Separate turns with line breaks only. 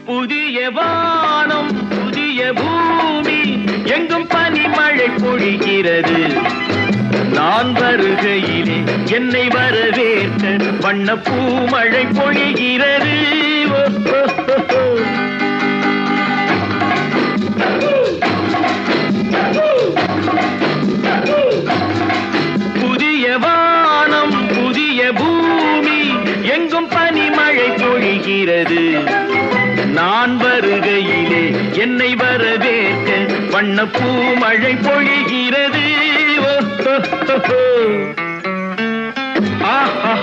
புதிய வானம் புதிய பூமி எங்கும் பனிமழை பொழிகிறது. நான் வருகையிலே என்னை வரவேற்க வண்ண பூமழை பொழிகிறது. புதிய வானம் புதிய பூமி எங்கும் பனிமழை பொழிகிறது. நான் வருகையிலே என்னை வரவேற்க வண்ண பூமழை பொழிகிறது. ஆஹா